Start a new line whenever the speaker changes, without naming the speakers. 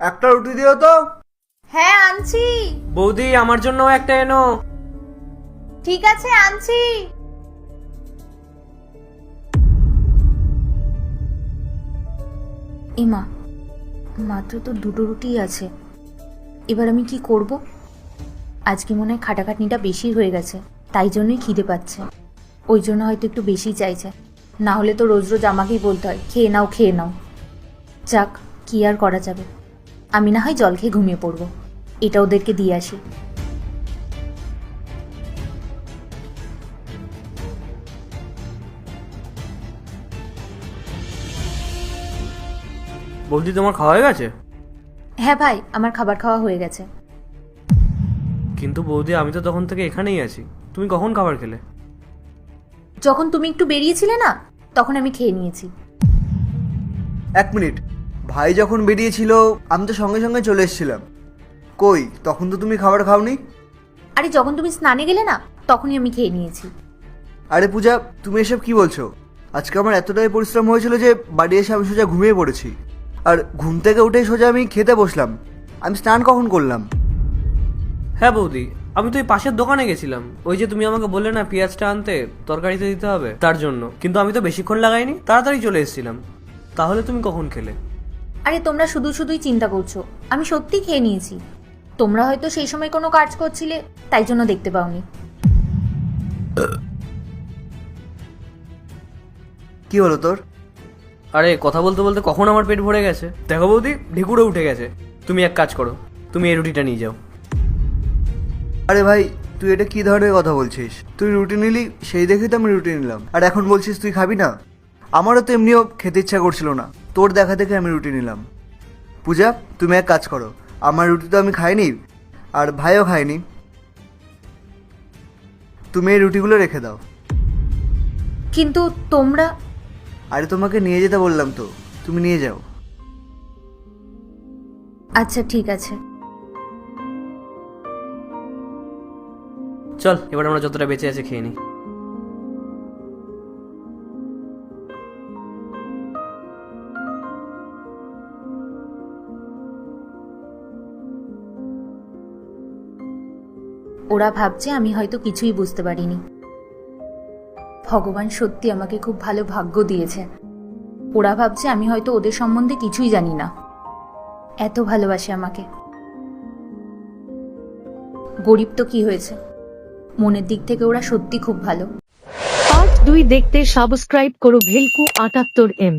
একটা রুটি দিও তো।
হ্যাঁ আনছি।
বৌদি আমার জন্য একটা এনো।
ঠিক আছে আনছি। এমা, মাত্র তো দুটো রুটি আছে, এবার আমি কি করব? আজকে মনে হয় খাটাখাটনিটা বেশি হয়ে গেছে, তাই জন্যই খিদে পাচ্ছে। ওই জন্য হয়তো একটু বেশি চাইছে, না হলে তো রোজ রোজ আমাকেই বলতে হয় খেয়ে নাও খেয়ে নাও। যাক, কি আর করা যাবে, আমি না হয় জল খেয়ে ঘুমিয়ে পড়বো, এটা ওদেরকে দিয়ে আসি।
বৌদি তোমার খাওয়া হয়ে গেছে?
হ্যাঁ ভাই, আমার খাবার খাওয়া হয়ে গেছে।
কিন্তু বৌদি আমি তো তখন থেকে এখানেই আছি, তুমি কখন খাবার খেলে?
যখন তুমি একটু বেরিয়েছিলে না, তখন আমি খেয়ে নিয়েছি।
1 মিনিট, ভাই যখন বেরিয়েছিল আমি তো সঙ্গে সঙ্গে চলে এসেছিলাম। কই, তখন তো তুমি খাবার খাওনি?
আরে যখন তুমি স্নানে গেলে না, তখনই আমি খেয়ে নিয়েছি।
আরে পূজা, তুমি এসব কি বলছো? আজকে আমার এতটাই পরিশ্রম হয়েছিল যে বাড়ি এসে আমি সোজা ঘুমিয়ে পড়েছি। আর ঘুম থেকে উঠেই সোজা আমি খেতে বসলাম। আমি স্নান কখন করলাম?
হ্যাঁ বৌদি, আমি তো এই পাশের দোকানে গেছিলাম, ওই যে তুমি আমাকে বললে না পেঁয়াজটা আনতে তরকারিতে দিতে হবে, তার জন্য। কিন্তু আমি তো বেশিক্ষণ লাগাইনি, তাড়াতাড়ি চলে এসেছিলাম। তাহলে তুমি কখন খেলে?
আরে তোমরা শুধু শুধুই চিন্তা করছো, আমি সত্যি খেয়ে নিয়েছি। তোমরা হয়তো সেই সময় কোনো কাজ করছিলে, তাই জন্য দেখতে পাওনি।
কি হলো তোর?
আরে কথা বলতে বলতে কখন আমার পেট ভরে গেছে। দেখো বৌদি, ঢেকুরে উঠে গেছে। তুমি এক কাজ করো, তুমি এই রুটিটা নিয়ে যাও।
আরে ভাই, তুই এটা কি ধরনের কথা বলছিস? তুই রুটি নিলি, সেই দেখে তো আমি রুটি নিলাম, আর এখন বলছিস তুই খাবি না? আমারও তো এমনিও খেতে ইচ্ছা করছিল না, তোর দেখা দেখে আমি রুটি নিলাম। পূজা, তুমি এক কাজ করো, আমার রুটি তো আমি খাইনি, আর ভাইও খায়নি, তুমি এই রুটিগুলো রেখে দাও।
কিন্তু তোমরা...
আরে তোমাকে নিয়ে যেতে বললাম তো, তুমি নিয়ে যাও।
আচ্ছা ঠিক আছে।
চল এবার আমরা যতটা বেঁচে আছে খেয়ে নিই।
ওরা ভাবছে আমি হয়তো কিছুই বুঝতে পারিনি। ভগবান সত্যি আমাকে খুব ভালো ভাগ্য দিয়েছে। ওরা ভাবছে আমি হয়তো ওদের সম্বন্ধে কিছুই জানি না, এত ভালোবাসে আমাকে। গরিব তো কি হয়েছে, মনের দিক থেকে ওরা সত্যি খুব ভালো।
পার্ট 2 দেখতে সাবস্ক্রাইব করো ভেলকু 78M।